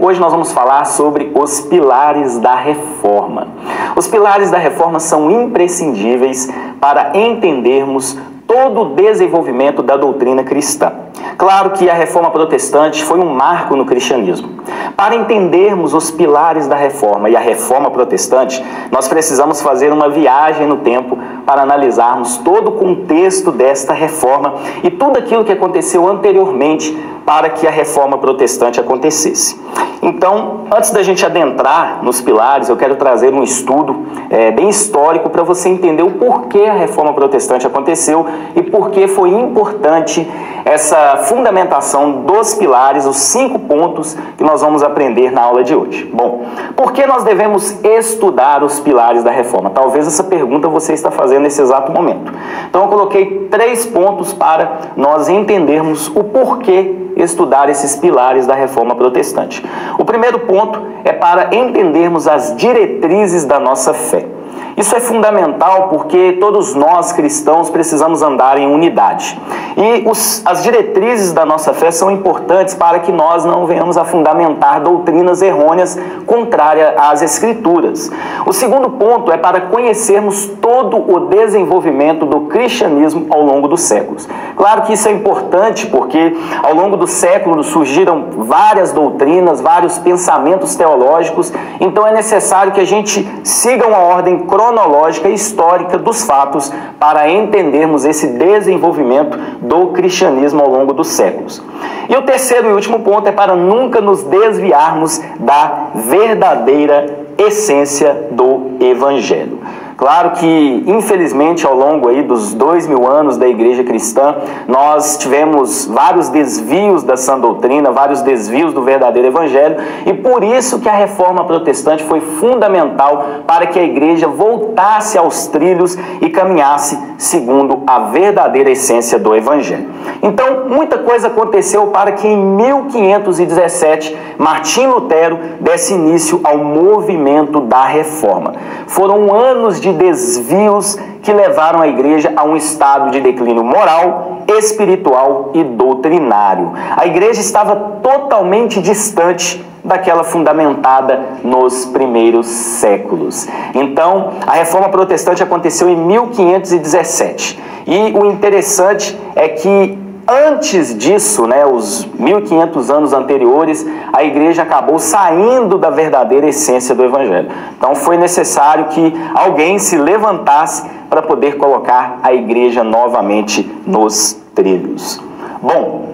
hoje nós vamos falar sobre os pilares da reforma. Os pilares da reforma são imprescindíveis para entendermos todo o desenvolvimento da doutrina cristã. Claro que a reforma protestante foi um marco no cristianismo. Para entendermos os pilares da reforma e a reforma protestante, nós precisamos fazer uma viagem no tempo para analisarmos todo o contexto desta reforma e tudo aquilo que aconteceu anteriormente para que a reforma protestante acontecesse. Então, antes da gente adentrar nos pilares, eu quero trazer um estudo bem histórico para você entender o porquê a reforma protestante aconteceu e por que foi importante essa fundamentação dos pilares, os 5 pontos que nós vamos aprender na aula de hoje. Bom, por que nós devemos estudar os pilares da reforma? Talvez essa pergunta você está fazendo nesse exato momento. Então eu coloquei 3 pontos para nós entendermos o porquê estudar esses pilares da reforma protestante. O primeiro ponto é para entendermos as diretrizes da nossa fé. Isso é fundamental porque todos nós cristãos precisamos andar em unidade. E as diretrizes da nossa fé são importantes para que nós não venhamos a fundamentar doutrinas errôneas contrárias às Escrituras. O segundo ponto é para conhecermos todo o desenvolvimento do cristianismo ao longo dos séculos. Claro que isso é importante porque ao longo dos séculos surgiram várias doutrinas, vários pensamentos teológicos, então é necessário que a gente siga uma ordem cronológica e histórica dos fatos para entendermos esse desenvolvimento do cristianismo ao longo dos séculos. E o terceiro e último ponto é para nunca nos desviarmos da verdadeira essência do Evangelho. Claro que, infelizmente, ao longo aí dos 2000 anos da igreja cristã, nós tivemos vários desvios da sã doutrina, vários desvios do verdadeiro evangelho, e por isso que a reforma protestante foi fundamental para que a igreja voltasse aos trilhos e caminhasse segundo a verdadeira essência do evangelho. Então, muita coisa aconteceu para que em 1517, Martim Lutero desse início ao movimento da reforma. Foram anos de desvios que levaram a igreja a um estado de declínio moral, espiritual e doutrinário. A igreja estava totalmente distante daquela fundamentada nos primeiros séculos. Então, a reforma protestante aconteceu em 1517. E o interessante é que antes disso, os 1500 anos anteriores, a igreja acabou saindo da verdadeira essência do evangelho. Então foi necessário que alguém se levantasse para poder colocar a igreja novamente nos trilhos. Bom,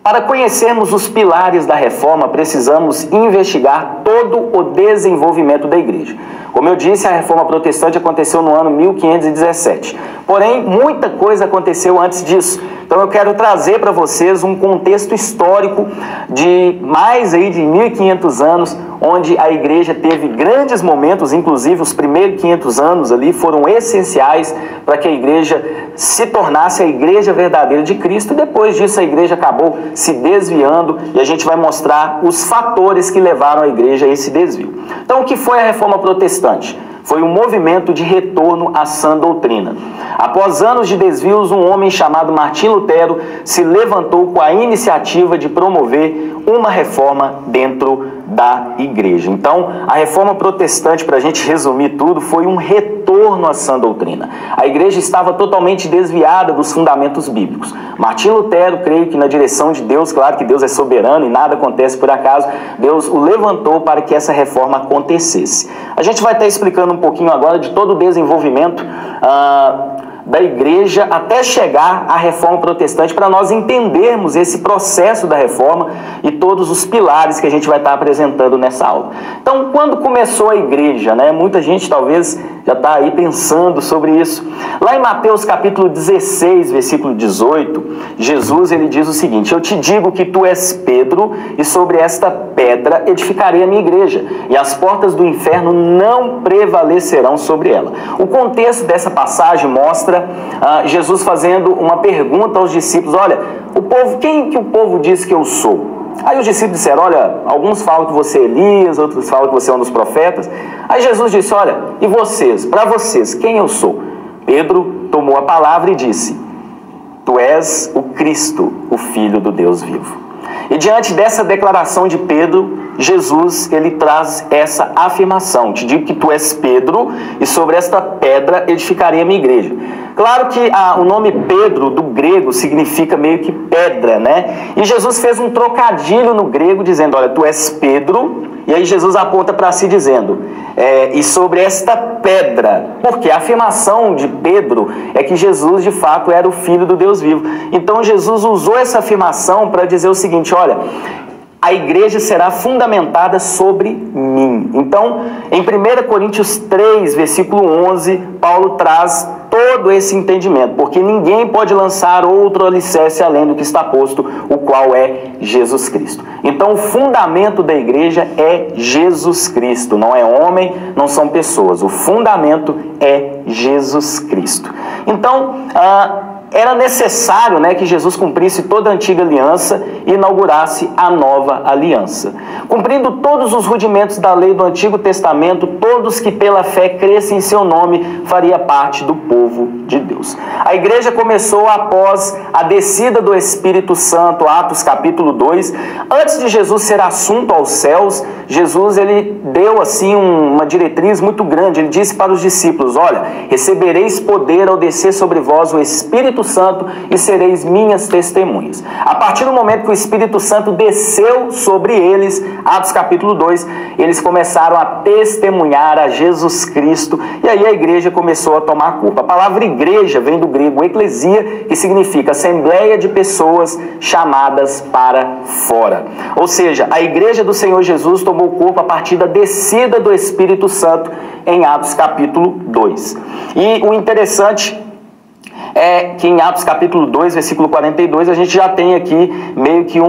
para conhecermos os pilares da reforma, precisamos investigar todo o desenvolvimento da igreja. Como eu disse, a reforma protestante aconteceu no ano 1517. Porém, muita coisa aconteceu antes disso. Então eu quero trazer para vocês um contexto histórico de mais aí de 1500 anos, onde a igreja teve grandes momentos, inclusive os primeiros 500 anos ali foram essenciais para que a igreja se tornasse a igreja verdadeira de Cristo. E depois disso a igreja acabou se desviando e a gente vai mostrar os fatores que levaram a igreja a esse desvio. Então o que foi a reforma protestante? Foi um movimento de retorno à sã doutrina. Após anos de desvios, um homem chamado Martim Lutero se levantou com a iniciativa de promover uma reforma dentro da igreja. Então, a reforma protestante, para a gente resumir tudo, foi um retorno à sã doutrina. A igreja estava totalmente desviada dos fundamentos bíblicos. Martim Lutero, creio que na direção de Deus, claro que Deus é soberano e nada acontece por acaso, Deus o levantou para que essa reforma acontecesse. A gente vai estar explicando um pouquinho agora de todo o desenvolvimento da igreja até chegar à reforma protestante, para nós entendermos esse processo da reforma e todos os pilares que a gente vai estar apresentando nessa aula. Então, quando começou a igreja, muita gente talvez já está aí pensando sobre isso. Lá em Mateus capítulo 16, versículo 18, Jesus ele diz o seguinte: eu te digo que tu és Pedro, e sobre esta pedra edificarei a minha igreja, e as portas do inferno não prevalecerão sobre ela. O contexto dessa passagem mostra Jesus fazendo uma pergunta aos discípulos: olha, quem que o povo diz que eu sou? Aí os discípulos disseram: olha, alguns falam que você é Elias, outros falam que você é um dos profetas. Aí Jesus disse: olha, e vocês, para vocês, quem eu sou? Pedro tomou a palavra e disse: tu és o Cristo, o Filho do Deus vivo. E diante dessa declaração de Pedro, Jesus, ele traz essa afirmação: te digo que tu és Pedro, e sobre esta pedra edificarei a minha igreja. Claro que o nome Pedro, do grego, significa meio que pedra, né? E Jesus fez um trocadilho no grego, dizendo, olha, tu és Pedro, e aí Jesus aponta para si dizendo, e sobre esta pedra, porque a afirmação de Pedro é que Jesus, de fato, era o Filho do Deus vivo. Então Jesus usou essa afirmação para dizer o seguinte, olha, a igreja será fundamentada sobre mim. Então, em 1 Coríntios 3, versículo 11, Paulo traz todo esse entendimento, porque ninguém pode lançar outro alicerce além do que está posto, o qual é Jesus Cristo. Então, o fundamento da igreja é Jesus Cristo, não é homem, não são pessoas. O fundamento é Jesus Cristo. Então, era necessário, né, que Jesus cumprisse toda a antiga aliança e inaugurasse a nova aliança. Cumprindo todos os rudimentos da lei do Antigo Testamento, todos que pela fé crescem em seu nome faria parte do povo de Deus. A igreja começou após a descida do Espírito Santo, Atos capítulo 2. Antes de Jesus ser assunto aos céus, Jesus ele deu assim uma diretriz muito grande. Ele disse para os discípulos, olha, recebereis poder ao descer sobre vós o Espírito Santo e sereis minhas testemunhas. A partir do momento que o Espírito Santo desceu sobre eles, Atos capítulo 2, eles começaram a testemunhar a Jesus Cristo, e aí a igreja começou a tomar corpo. A palavra igreja vem do grego eclesia, que significa assembleia de pessoas chamadas para fora. Ou seja, a igreja do Senhor Jesus tomou corpo a partir da descida do Espírito Santo em Atos capítulo 2. E o interessante é que em Atos capítulo 2, versículo 42, a gente já tem aqui meio que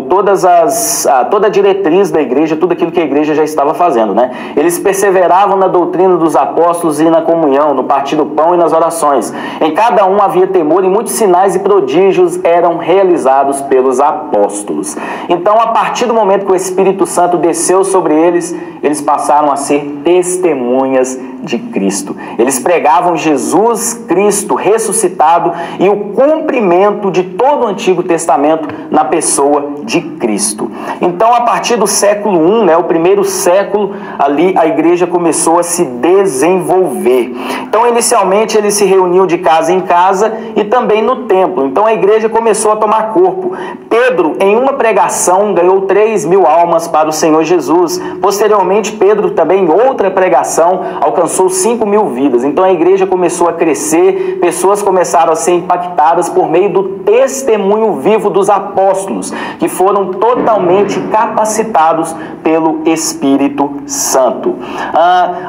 toda a diretriz da igreja, tudo aquilo que a igreja já estava fazendo, né? Eles perseveravam na doutrina dos apóstolos e na comunhão, no partir do pão e nas orações. Em cada um havia temor e muitos sinais e prodígios eram realizados pelos apóstolos. Então, a partir do momento que o Espírito Santo desceu sobre eles, eles passaram a ser testemunhas de Cristo. Eles pregavam Jesus Cristo ressuscitado e o cumprimento de todo o Antigo Testamento na pessoa de Cristo. Então, a partir do século I, né, o primeiro século, ali a igreja começou a se desenvolver. Então, inicialmente, eles se reuniam de casa em casa e também no templo. Então, a igreja começou a tomar corpo. Pedro, em uma pregação, ganhou 3.000 almas para o Senhor Jesus. Posteriormente, Pedro também, em outra pregação, alcançou 5.000 vidas. Então a igreja começou a crescer, pessoas começaram a ser impactadas por meio do testemunho vivo dos apóstolos, que foram totalmente capacitados pelo Espírito Santo.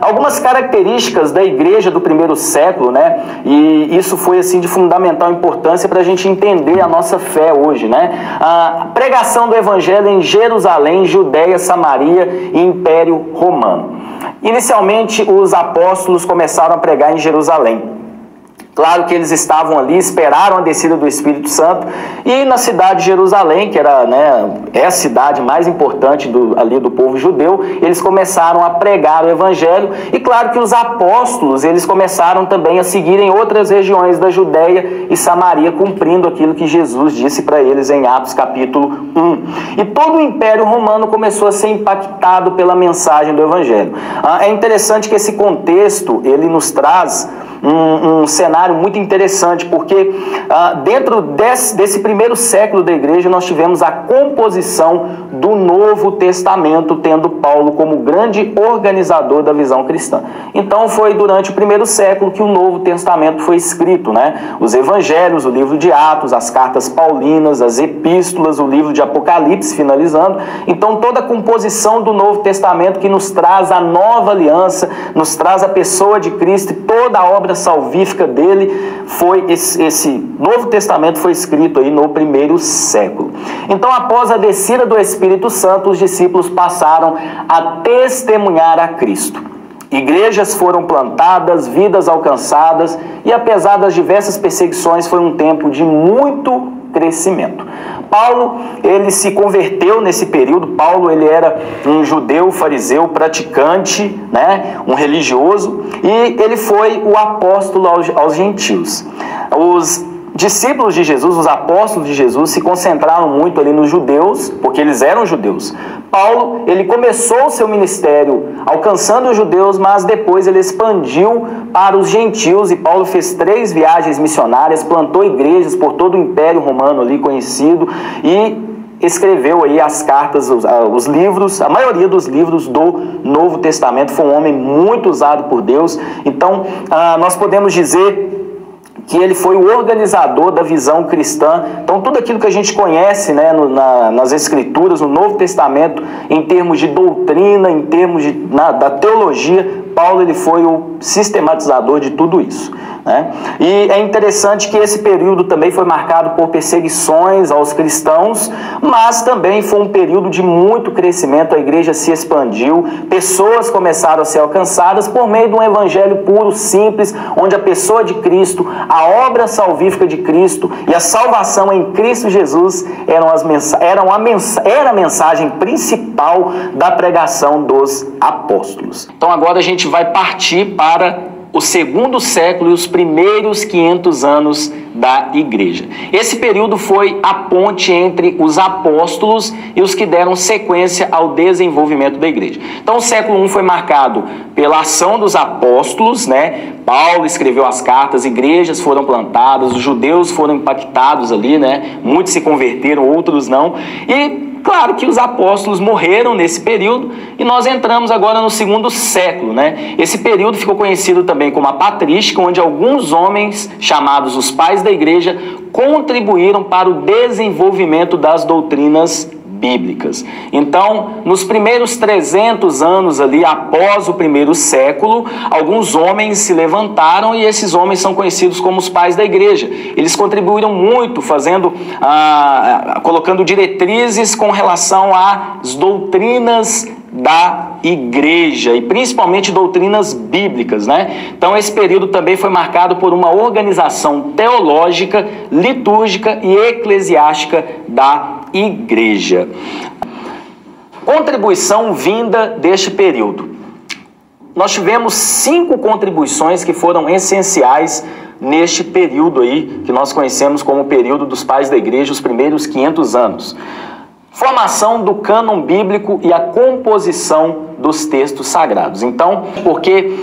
Algumas características da igreja do primeiro século, né? E isso foi assim de fundamental importância para a gente entender a nossa fé hoje, né? A pregação do evangelho em Jerusalém, Judeia, Samaria e Império Romano. Inicialmente, os apóstolos começaram a pregar em Jerusalém. Claro que eles estavam ali, esperaram a descida do Espírito Santo, e na cidade de Jerusalém, que era, né, é a cidade mais importante ali do povo judeu, eles começaram a pregar o Evangelho, e claro que os apóstolos, eles começaram também a seguir em outras regiões da Judéia e Samaria, cumprindo aquilo que Jesus disse para eles em Atos capítulo 1. E todo o Império Romano começou a ser impactado pela mensagem do Evangelho. É interessante que esse contexto, ele nos traz um cenário muito interessante, porque dentro desse primeiro século da igreja nós tivemos a composição do Novo Testamento, tendo Paulo como grande organizador da visão cristã. Então foi durante o primeiro século que o Novo Testamento foi escrito, né? Os evangelhos, o livro de Atos, as cartas paulinas, as epístolas, o livro de Apocalipse, finalizando. Então toda a composição do Novo Testamento que nos traz a nova aliança, nos traz a pessoa de Cristo e toda a obra salvífica dele, esse Novo Testamento foi escrito aí no primeiro século. Então, após a descida do Espírito Santo, os discípulos passaram a testemunhar a Cristo. Igrejas foram plantadas, vidas alcançadas, e apesar das diversas perseguições, foi um tempo de muito crescimento. Paulo, ele se converteu nesse período. Paulo, ele era um judeu fariseu praticante, né, um religioso, e ele foi o apóstolo aos gentios. Os discípulos de Jesus, os apóstolos de Jesus, se concentraram muito ali nos judeus, porque eles eram judeus. Paulo, ele começou o seu ministério alcançando os judeus, mas depois ele expandiu para os gentios, e Paulo fez 3 viagens missionárias, plantou igrejas por todo o Império Romano ali conhecido, e escreveu aí as cartas, os livros, a maioria dos livros do Novo Testamento. Foi um homem muito usado por Deus. Então, nós podemos dizer que ele foi o organizador da visão cristã. Então, tudo aquilo que a gente conhece, né, nas Escrituras, no Novo Testamento, em termos de doutrina, em termos da teologia, Paulo ele foi o sistematizador de tudo isso, né? E é interessante que esse período também foi marcado por perseguições aos cristãos, mas também foi um período de muito crescimento. A igreja se expandiu, pessoas começaram a ser alcançadas por meio de um evangelho puro, simples, onde a pessoa de Cristo, a obra salvífica de Cristo e a salvação em Cristo Jesus era a mensagem principal da pregação dos apóstolos. Então agora a gente vai partir para o segundo século e os primeiros 500 anos da igreja. Esse período foi a ponte entre os apóstolos e os que deram sequência ao desenvolvimento da igreja. Então o século I foi marcado pela ação dos apóstolos, né? Paulo escreveu as cartas, igrejas foram plantadas, os judeus foram impactados ali, né? Muitos se converteram, outros não. E claro que os apóstolos morreram nesse período e nós entramos agora no segundo século, né? Esse período ficou conhecido também como a patrística, onde alguns homens, chamados os pais da igreja, contribuíram para o desenvolvimento das doutrinas bíblicas. Então, nos primeiros 300 anos ali, após o primeiro século, alguns homens se levantaram e esses homens são conhecidos como os pais da igreja. Eles contribuíram muito, colocando diretrizes com relação às doutrinas da igreja e principalmente doutrinas bíblicas, né? Então esse período também foi marcado por uma organização teológica, litúrgica e eclesiástica da igreja. Contribuição vinda deste período. Nós tivemos 5 contribuições que foram essenciais neste período aí, que nós conhecemos como o período dos pais da igreja, os primeiros 500 anos. Formação do cânon bíblico e a composição dos textos sagrados. Então, porque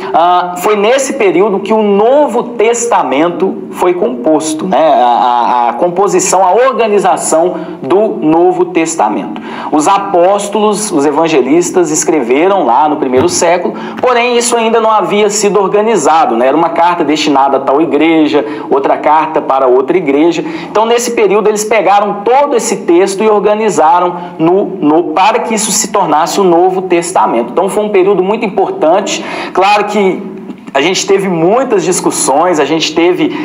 foi nesse período que o Novo Testamento foi composto, né? A composição, a organização do Novo Testamento. Os apóstolos, os evangelistas escreveram lá no primeiro século, porém isso ainda não havia sido organizado, né? Era uma carta destinada a tal igreja, outra carta para outra igreja. Então, nesse período, eles pegaram todo esse texto e organizaram para que isso se tornasse o Novo Testamento. Então foi um período muito importante. Claro que a gente teve muitas discussões, a gente teve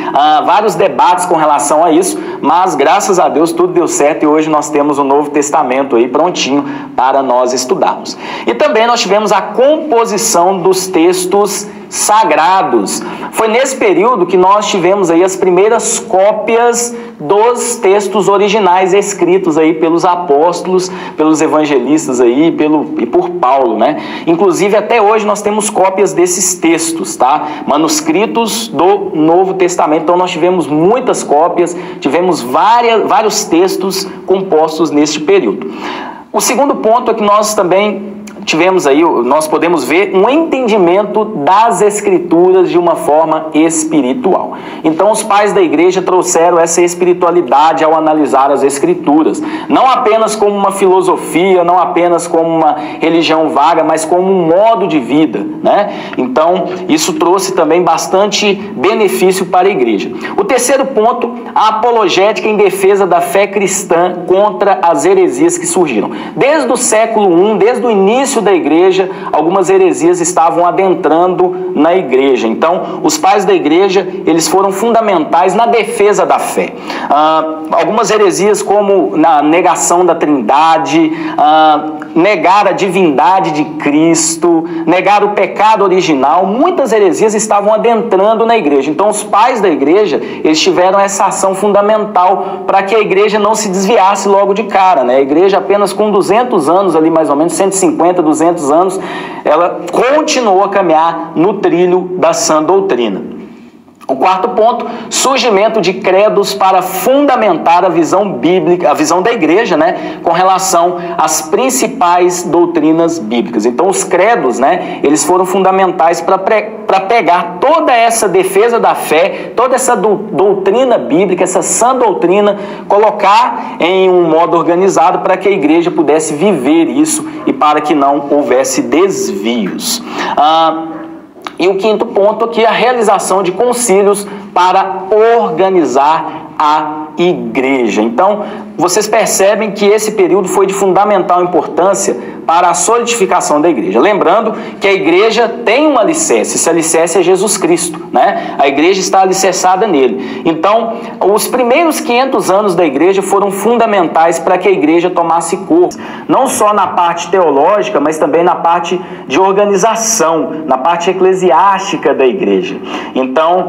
vários debates com relação a isso, mas graças a Deus tudo deu certo e hoje nós temos o Novo Testamento aí prontinho para nós estudarmos. E também nós tivemos a composição dos textos sagrados. Foi nesse período que nós tivemos aí as primeiras cópias dos textos originais escritos aí pelos apóstolos, pelos evangelistas aí e por Paulo, né? Inclusive até hoje nós temos cópias desses textos, tá? Manuscritos do Novo Testamento. Então nós tivemos muitas cópias, tivemos vários textos compostos neste período. O segundo ponto é que nós também tivemos aí, nós podemos ver um entendimento das Escrituras de uma forma espiritual. Então os pais da igreja trouxeram essa espiritualidade ao analisar as Escrituras, não apenas como uma filosofia, não apenas como uma religião vaga, mas como um modo de vida, né? Então isso trouxe também bastante benefício para a igreja. O terceiro ponto, a apologética em defesa da fé cristã contra as heresias que surgiram. Desde o século I, desde o início da igreja, algumas heresias estavam adentrando na igreja. Então, os pais da igreja, eles foram fundamentais na defesa da fé. Algumas heresias como na negação da Trindade, negar a divindade de Cristo, negar o pecado original, muitas heresias estavam adentrando na igreja. Então, os pais da igreja, eles tiveram essa ação fundamental para que a igreja não se desviasse logo de cara, né? A igreja apenas com 200 anos ali, mais ou menos, 150, 200 anos, ela continuou a caminhar no trilho da sã doutrina. O quarto ponto, surgimento de credos para fundamentar a visão bíblica, a visão da igreja, né, com relação às principais doutrinas bíblicas. Então, os credos, né, eles foram fundamentais para pegar toda essa defesa da fé, toda essa doutrina bíblica, essa sã doutrina, colocar em um modo organizado para que a igreja pudesse viver isso e para que não houvesse desvios. E o quinto ponto aqui é a realização de concílios para organizar a igreja. Então, vocês percebem que esse período foi de fundamental importância para a solidificação da igreja. Lembrando que a igreja tem um alicerce, esse alicerce é Jesus Cristo, né? A igreja está alicerçada nele. Então, os primeiros 500 anos da igreja foram fundamentais para que a igreja tomasse corpo, não só na parte teológica, mas também na parte de organização, na parte eclesiástica da igreja. Então,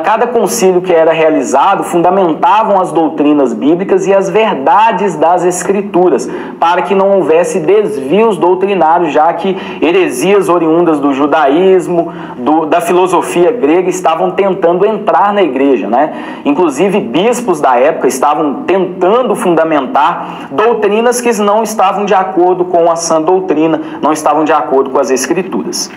cada concílio que era realizado fundamentavam as doutrinas bíblicas e as verdades das Escrituras, para que não houvesse desvios doutrinários, já que heresias oriundas do judaísmo, da filosofia grega, estavam tentando entrar na igreja, né? Inclusive, bispos da época estavam tentando fundamentar doutrinas que não estavam de acordo com a sã doutrina, não estavam de acordo com as Escrituras.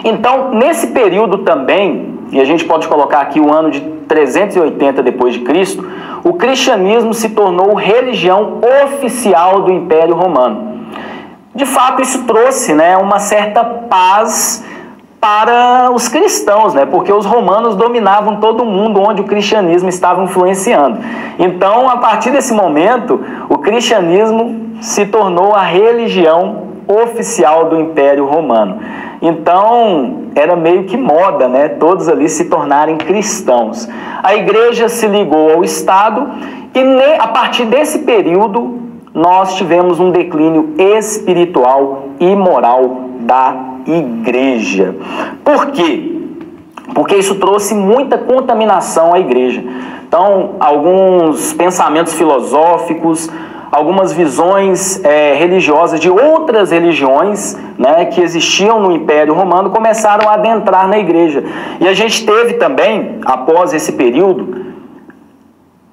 Então, nesse período também, e a gente pode colocar aqui o ano de 380 depois de Cristo, o cristianismo se tornou religião oficial do Império Romano. De fato, isso trouxe, né, uma certa paz para os cristãos, né, porque os romanos dominavam todo mundo onde o cristianismo estava influenciando. Então, a partir desse momento, o cristianismo se tornou a religião oficial do Império Romano. Então, era meio que moda, né? Todos ali se tornarem cristãos. A igreja se ligou ao Estado e a partir desse período nós tivemos um declínio espiritual e moral da igreja. Por quê? Porque isso trouxe muita contaminação à igreja. Então, alguns pensamentos filosóficos, algumas visões religiosas de outras religiões, né, que existiam no Império Romano começaram a adentrar na igreja. E a gente teve também, após esse período,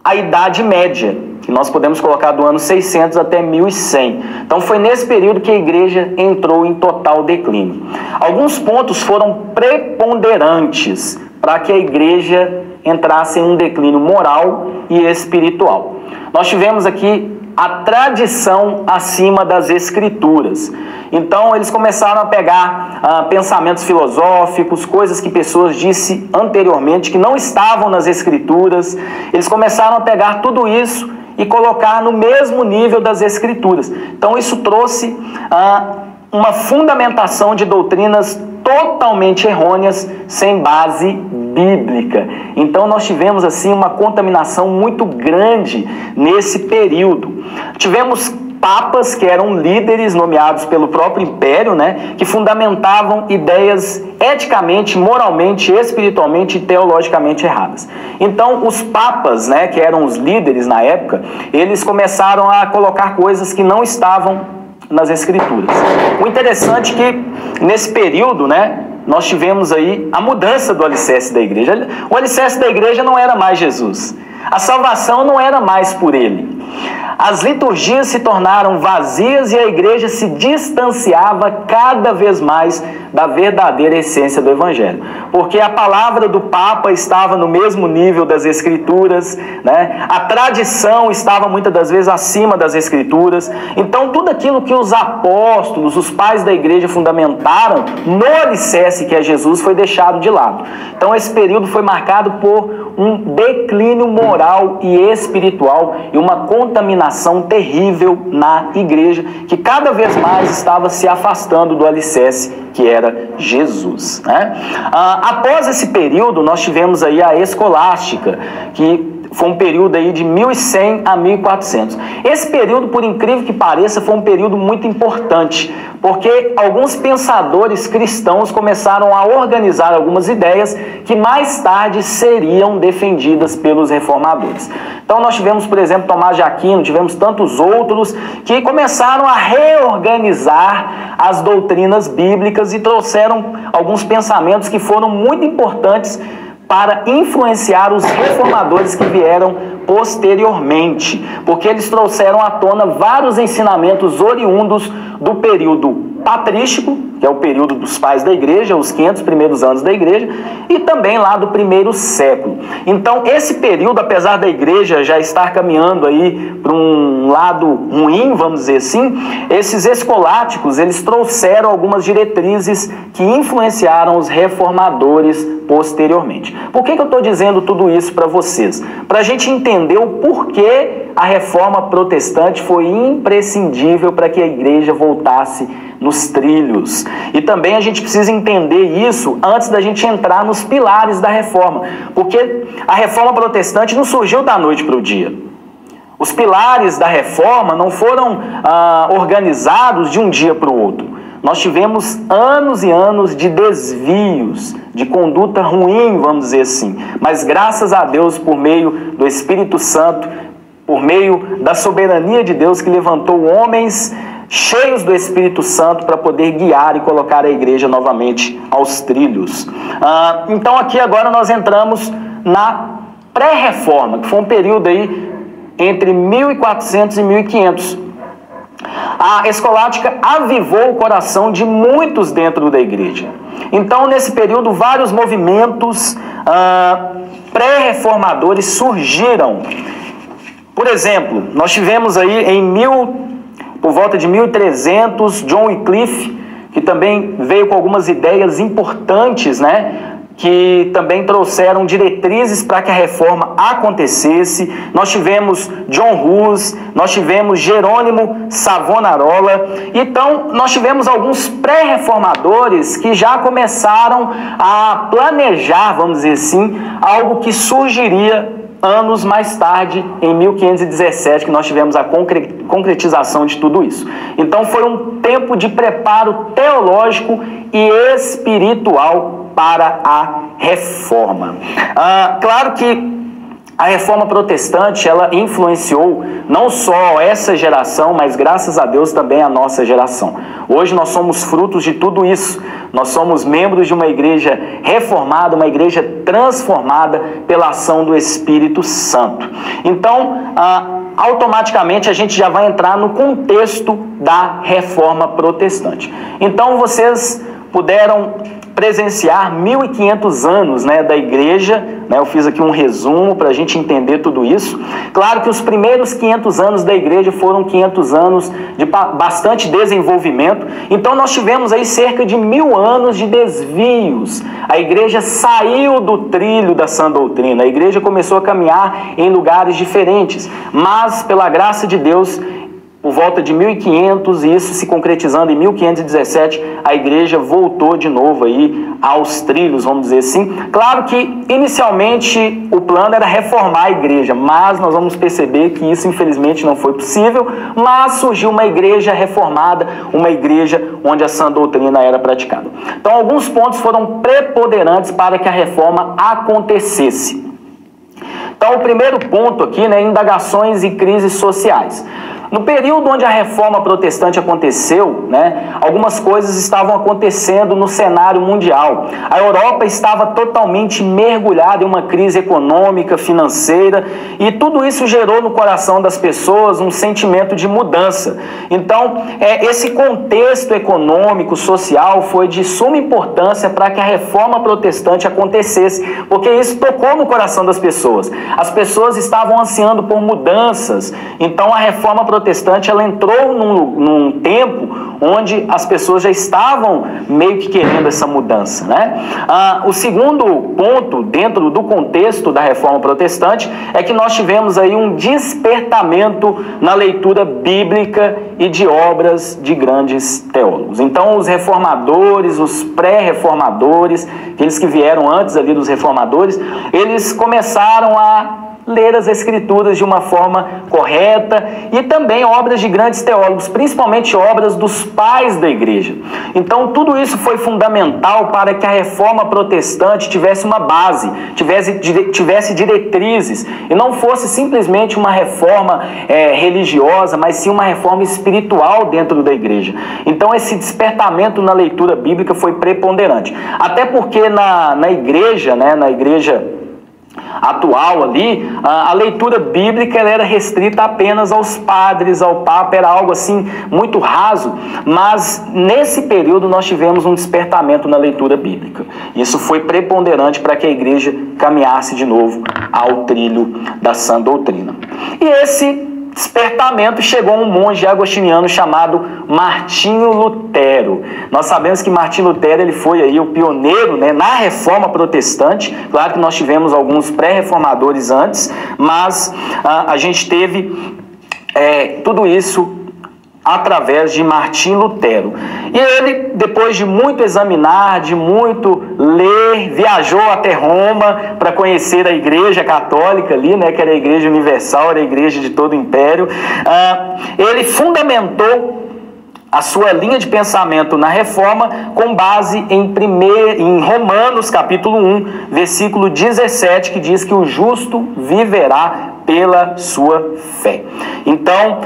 a Idade Média, que nós podemos colocar do ano 600 até 1100. Então foi nesse período que a igreja entrou em total declínio. Alguns pontos foram preponderantes para que a igreja entrasse em um declínio moral e espiritual. Nós tivemos aqui a tradição acima das Escrituras. Então eles começaram a pegar pensamentos filosóficos, coisas que pessoas disseram anteriormente que não estavam nas Escrituras. Eles começaram a pegar tudo isso e colocar no mesmo nível das Escrituras. Então isso trouxe uma fundamentação de doutrinas totalmente errôneas, sem base bíblica. Então nós tivemos assim uma contaminação muito grande nesse período. Tivemos papas que eram líderes nomeados pelo próprio império, né, que fundamentavam ideias eticamente, moralmente, espiritualmente e teologicamente erradas. Então os papas, né, que eram os líderes na época, eles começaram a colocar coisas que não estavam nas Escrituras. O interessante é que nesse período, né, nós tivemos aí a mudança do alicerce da igreja. O alicerce da igreja não era mais Jesus. A salvação não era mais por ele. As liturgias se tornaram vazias e a igreja se distanciava cada vez mais da verdadeira essência do Evangelho. Porque a palavra do Papa estava no mesmo nível das Escrituras, né? A tradição estava muitas das vezes acima das Escrituras. Então tudo aquilo que os apóstolos, os pais da igreja fundamentaram no alicerce que é Jesus foi deixado de lado. Então esse período foi marcado por um declínio moral e espiritual e uma contaminação terrível na igreja, que cada vez mais estava se afastando do alicerce que era Jesus, né? Após esse período, nós tivemos aí a escolástica, que foi um período aí de 1100 a 1400. Esse período, por incrível que pareça, foi um período muito importante, porque alguns pensadores cristãos começaram a organizar algumas ideias que mais tarde seriam defendidas pelos reformadores. Então nós tivemos, por exemplo, Tomás de Aquino, tivemos tantos outros que começaram a reorganizar as doutrinas bíblicas e trouxeram alguns pensamentos que foram muito importantes para influenciar os reformadores que vieram posteriormente, porque eles trouxeram à tona vários ensinamentos oriundos do período patrístico, que é o período dos pais da igreja, os 500 primeiros anos da igreja, e também lá do primeiro século. Então, esse período, apesar da igreja já estar caminhando aí para um lado ruim, vamos dizer assim, esses escoláticos, eles trouxeram algumas diretrizes que influenciaram os reformadores posteriormente. Por que eu estou dizendo tudo isso para vocês? Para a gente entender o porquê a reforma protestante foi imprescindível para que a igreja voltasse nos trilhos. E também a gente precisa entender isso antes da gente entrar nos pilares da reforma, porque a reforma protestante não surgiu da noite para o dia. Os pilares da reforma não foram organizados de um dia para o outro. Nós tivemos anos e anos de desvios, de conduta ruim, vamos dizer assim. Mas graças a Deus, por meio do Espírito Santo, por meio da soberania de Deus que levantou homens cheios do Espírito Santo para poder guiar e colocar a igreja novamente aos trilhos. Então aqui agora nós entramos na pré-reforma, que foi um período aí entre 1400 e 1500. A escolástica avivou o coração de muitos dentro da igreja. Então, nesse período, vários movimentos pré-reformadores surgiram. Por exemplo, nós tivemos aí por volta de 1300, John Wycliffe, que também veio com algumas ideias importantes, né? Que também trouxeram diretrizes para que a reforma acontecesse. Nós tivemos John Hus, nós tivemos Jerônimo Savonarola. Então, nós tivemos alguns pré-reformadores que já começaram a planejar, vamos dizer assim, algo que surgiria anos mais tarde, em 1517, que nós tivemos a concretização de tudo isso. Então, foi um tempo de preparo teológico e espiritual para a reforma. Claro que a reforma protestante, ela influenciou não só essa geração, mas graças a Deus também a nossa geração. Hoje nós somos frutos de tudo isso. Nós somos membros de uma igreja reformada, uma igreja transformada pela ação do Espírito Santo. Então, automaticamente a gente já vai entrar no contexto da reforma protestante. Então, vocês puderam presenciar 1500 anos, né, da igreja, né? Eu fiz aqui um resumo para a gente entender tudo isso. Claro que os primeiros 500 anos da igreja foram 500 anos de bastante desenvolvimento. Então nós tivemos aí cerca de 1000 anos de desvios. A igreja saiu do trilho da sã doutrina, a igreja começou a caminhar em lugares diferentes, mas pela graça de Deus, por volta de 1500, e isso se concretizando em 1517, a igreja voltou de novo aí aos trilhos, vamos dizer assim. Claro que inicialmente o plano era reformar a igreja, mas nós vamos perceber que isso infelizmente não foi possível, mas surgiu uma igreja reformada, uma igreja onde a sã doutrina era praticada. Então alguns pontos foram preponderantes para que a reforma acontecesse. Então o primeiro ponto aqui, né, indagações e crises sociais. No período onde a reforma protestante aconteceu, né, algumas coisas estavam acontecendo no cenário mundial. A Europa estava totalmente mergulhada em uma crise econômica, financeira, e tudo isso gerou no coração das pessoas um sentimento de mudança. Então, esse contexto econômico, social, foi de suma importância para que a reforma protestante acontecesse, porque isso tocou no coração das pessoas. As pessoas estavam ansiando por mudanças, então a reforma protestante ela entrou num tempo onde as pessoas já estavam meio que querendo essa mudança, né? O segundo ponto dentro do contexto da reforma protestante é que nós tivemos aí um despertamento na leitura bíblica e de obras de grandes teólogos. Então os reformadores, os pré-reformadores, aqueles que vieram antes ali dos reformadores, eles começaram a ler as Escrituras de uma forma correta e também obras de grandes teólogos, principalmente obras dos pais da igreja. Então, tudo isso foi fundamental para que a reforma protestante tivesse uma base, tivesse diretrizes e não fosse simplesmente uma reforma religiosa, mas sim uma reforma espiritual dentro da igreja. Então, esse despertamento na leitura bíblica foi preponderante. Até porque na igreja, né, na igreja atual ali, a leitura bíblica ela era restrita apenas aos padres, ao Papa, era algo assim muito raso, mas nesse período nós tivemos um despertamento na leitura bíblica. Isso foi preponderante para que a igreja caminhasse de novo ao trilho da sã doutrina. E esse despertamento chegou um monge agostiniano chamado Martinho Lutero. Nós sabemos que Martinho Lutero ele foi aí o pioneiro, né, na reforma protestante. Claro que nós tivemos alguns pré-reformadores antes, mas a gente teve tudo isso através de Martinho Lutero. E ele, depois de muito examinar, de muito ler, viajou até Roma para conhecer a igreja católica ali, né, que era a igreja universal, era a igreja de todo o império. Ele fundamentou a sua linha de pensamento na reforma com base em Romanos capítulo 1, versículo 17, que diz que o justo viverá pela sua fé. Então,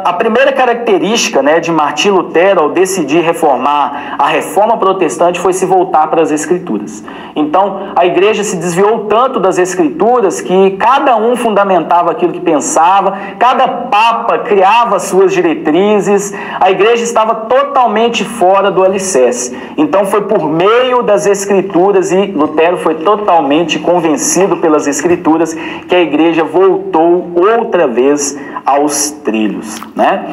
a primeira característica, né, de Martinho Lutero ao decidir reformar a reforma protestante foi se voltar para as Escrituras. Então, a igreja se desviou tanto das Escrituras que cada um fundamentava aquilo que pensava, cada papa criava suas diretrizes, a igreja estava totalmente fora do alicerce. Então, foi por meio das Escrituras, e Lutero foi totalmente convencido pelas Escrituras, que a igreja voltou outra vez aos trilhos, né?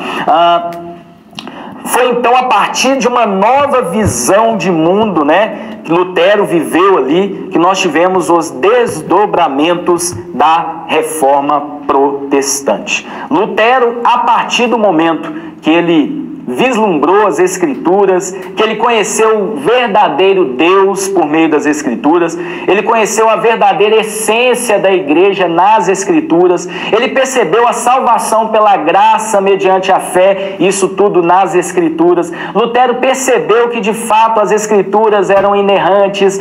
Foi então a partir de uma nova visão de mundo, né, que Lutero viveu ali, que nós tivemos os desdobramentos da reforma protestante. Lutero, a partir do momento que ele vislumbrou as Escrituras, que ele conheceu o verdadeiro Deus por meio das Escrituras, ele conheceu a verdadeira essência da igreja nas Escrituras, ele percebeu a salvação pela graça mediante a fé, isso tudo nas Escrituras. Lutero percebeu que de fato as Escrituras eram inerrantes,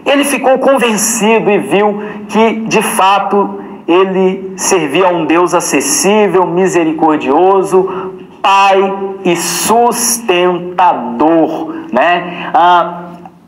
ele ficou convencido e viu que de fato ele servia a um Deus acessível, misericordioso, Pai e sustentador, né?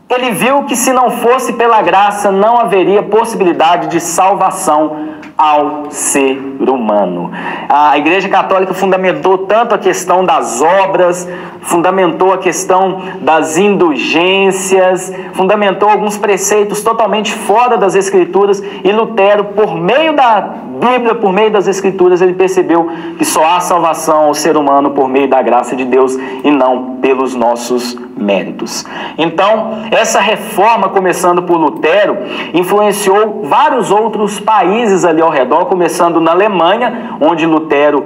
Ele viu que se não fosse pela graça, não haveria possibilidade de salvação ao ser humano. A Igreja Católica fundamentou tanto a questão das obras, fundamentou a questão das indulgências, fundamentou alguns preceitos totalmente fora das Escrituras, e Lutero, por meio da Bíblia, por meio das Escrituras, ele percebeu que só há salvação ao ser humano por meio da graça de Deus e não pelos nossos méritos. Então, essa reforma, começando por Lutero, influenciou vários outros países ali ao redor, começando na Alemanha, onde Lutero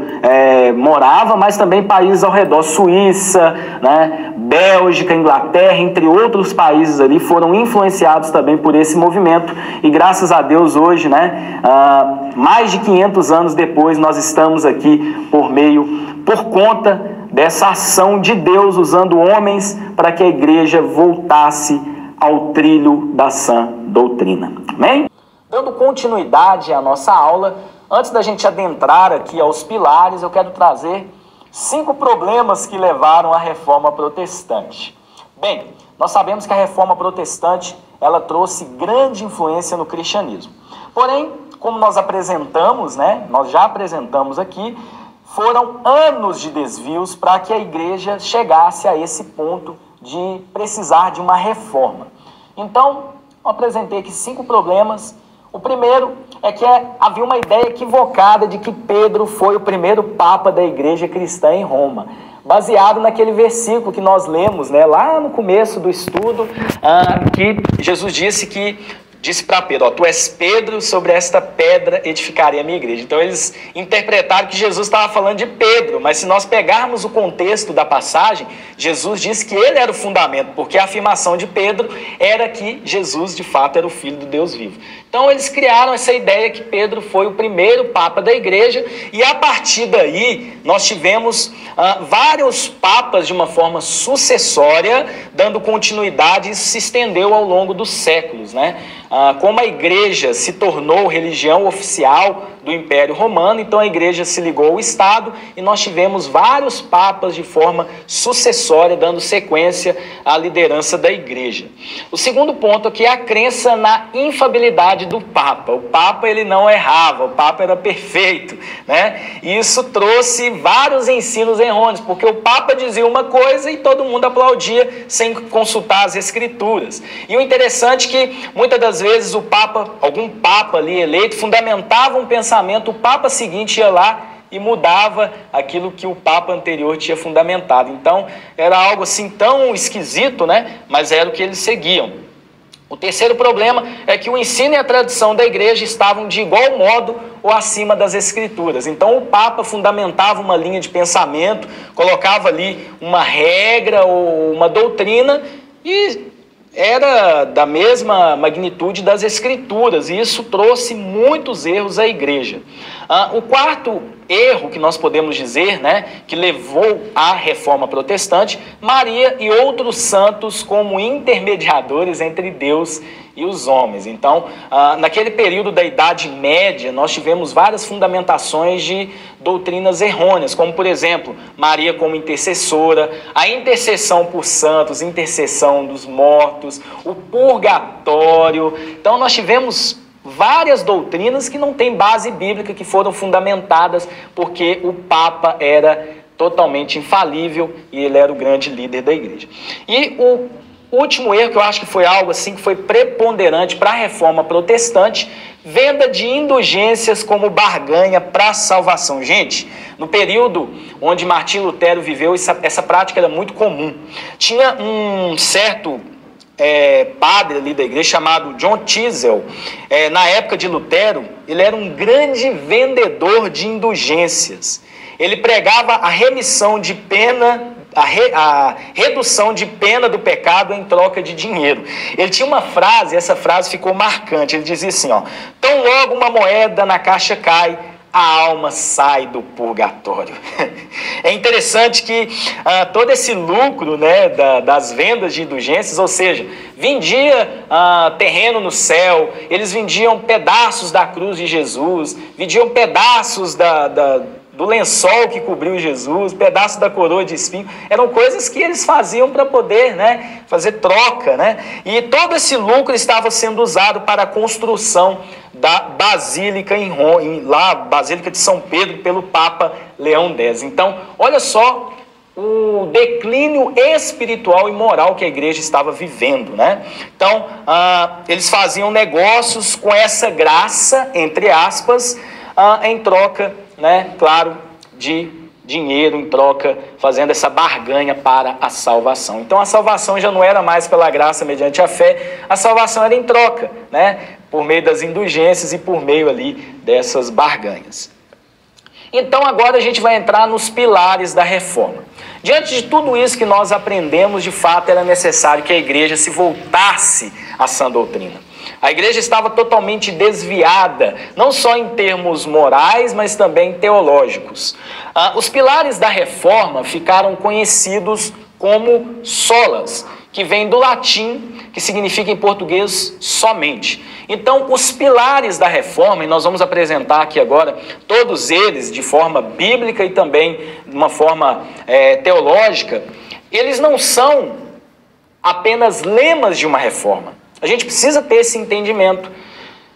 morava, mas também países ao redor, Suíça, né, Bélgica, Inglaterra, entre outros países ali, foram influenciados também por esse movimento, e graças a Deus hoje, né, mais de 500 anos depois, nós estamos aqui por conta dessa ação de Deus, usando homens para que a igreja voltasse ao trilho da sã doutrina. Amém? Dando continuidade à nossa aula, antes da gente adentrar aqui aos pilares, eu quero trazer 5 problemas que levaram à reforma protestante. Bem, nós sabemos que a reforma protestante, ela trouxe grande influência no cristianismo. Porém, como nós apresentamos, né, nós já apresentamos aqui, foram anos de desvios para que a igreja chegasse a esse ponto de precisar de uma reforma. Então, eu apresentei aqui 5 problemas. O primeiro é que havia uma ideia equivocada de que Pedro foi o primeiro papa da igreja cristã em Roma, baseado naquele versículo que nós lemos, né, lá no começo do estudo, que Jesus disse que disse para Pedro, tu és Pedro, sobre esta pedra edificarei a minha igreja. Então eles interpretaram que Jesus estava falando de Pedro, mas se nós pegarmos o contexto da passagem, Jesus disse que ele era o fundamento, porque a afirmação de Pedro era que Jesus de fato era o Filho do Deus vivo. Então eles criaram essa ideia que Pedro foi o primeiro papa da igreja, e a partir daí nós tivemos vários papas de uma forma sucessória, dando continuidade, e isso se estendeu ao longo dos séculos, né? Como a igreja se tornou religião oficial do Império Romano, então a igreja se ligou ao Estado e nós tivemos vários papas de forma sucessória, dando sequência à liderança da igreja. O segundo ponto aqui é a crença na infalibilidade do papa. O papa ele não errava, o papa era perfeito, né? E isso trouxe vários ensinos errôneos, porque o papa dizia uma coisa e todo mundo aplaudia sem consultar as escrituras. E o interessante é que muitas das vezes o papa, algum papa ali eleito, fundamentava um pensamento, o papa seguinte ia lá e mudava aquilo que o papa anterior tinha fundamentado. Então era algo assim tão esquisito, né? Mas era o que eles seguiam. O terceiro problema é que o ensino e a tradição da igreja estavam de igual modo ou acima das escrituras. Então o papa fundamentava uma linha de pensamento, colocava ali uma regra ou uma doutrina e era da mesma magnitude das escrituras, e isso trouxe muitos erros à igreja. O quarto erro que nós podemos dizer, né, que levou à reforma protestante, Maria e outros santos como intermediadores entre Deus e os homens. Então, naquele período da Idade Média, nós tivemos várias fundamentações de doutrinas errôneas, como, por exemplo, Maria como intercessora, a intercessão por santos, intercessão dos mortos, o purgatório. Então, nós tivemos várias doutrinas que não têm base bíblica, que foram fundamentadas porque o Papa era totalmente infalível e ele era o grande líder da igreja. E o último erro, que eu acho que foi algo assim que foi preponderante para a reforma protestante, venda de indulgências como barganha para a salvação. Gente, no período onde Martinho Lutero viveu, essa prática era muito comum. Tinha um certo padre ali da igreja chamado John Tyndale. Na época de Lutero, ele era um grande vendedor de indulgências. Ele pregava a remissão de pena, a redução de pena do pecado em troca de dinheiro. Ele tinha uma frase, essa frase ficou marcante. Ele dizia assim, tão logo uma moeda na caixa cai, a alma sai do purgatório. É interessante que todo esse lucro, né, das vendas de indulgências, ou seja, vendia terreno no céu, eles vendiam pedaços da cruz de Jesus, vendiam pedaços do lençol que cobriu Jesus, pedaço da coroa de espinho, eram coisas que eles faziam para poder, né, fazer troca, né? E todo esse lucro estava sendo usado para a construção da Basílica Basílica de São Pedro, pelo Papa Leão X. Então, olha só o declínio espiritual e moral que a igreja estava vivendo, né? Então, eles faziam negócios com essa graça, entre aspas, em troca, né, claro, de dinheiro, em troca, fazendo essa barganha para a salvação. Então a salvação já não era mais pela graça mediante a fé, a salvação era em troca, né, por meio das indulgências e por meio ali dessas barganhas. Então agora a gente vai entrar nos pilares da reforma. Diante de tudo isso que nós aprendemos, de fato era necessário que a igreja se voltasse à sã doutrina. A igreja estava totalmente desviada, não só em termos morais, mas também teológicos. Os pilares da reforma ficaram conhecidos como solas, que vem do latim, que significa em português somente. Então, os pilares da reforma, e nós vamos apresentar aqui agora todos eles de forma bíblica e também de uma forma teológica, eles não são apenas lemas de uma reforma. A gente precisa ter esse entendimento.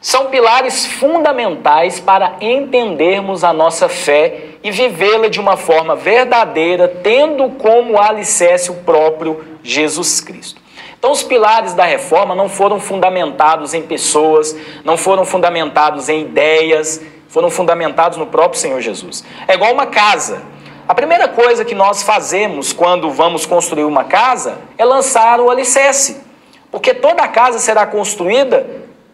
São pilares fundamentais para entendermos a nossa fé e vivê-la de uma forma verdadeira, tendo como alicerce o próprio Jesus Cristo. Então, os pilares da reforma não foram fundamentados em pessoas, não foram fundamentados em ideias, foram fundamentados no próprio Senhor Jesus. É igual uma casa. A primeira coisa que nós fazemos quando vamos construir uma casa é lançar o alicerce. Porque toda a casa será construída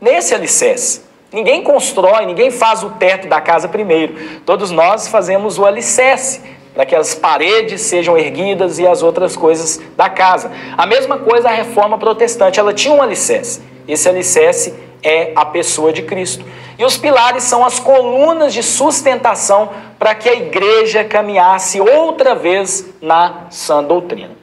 nesse alicerce. Ninguém constrói, ninguém faz o teto da casa primeiro. Todos nós fazemos o alicerce, para que as paredes sejam erguidas e as outras coisas da casa. A mesma coisa a reforma protestante, ela tinha um alicerce. Esse alicerce é a pessoa de Cristo. E os pilares são as colunas de sustentação para que a igreja caminhasse outra vez na sã doutrina.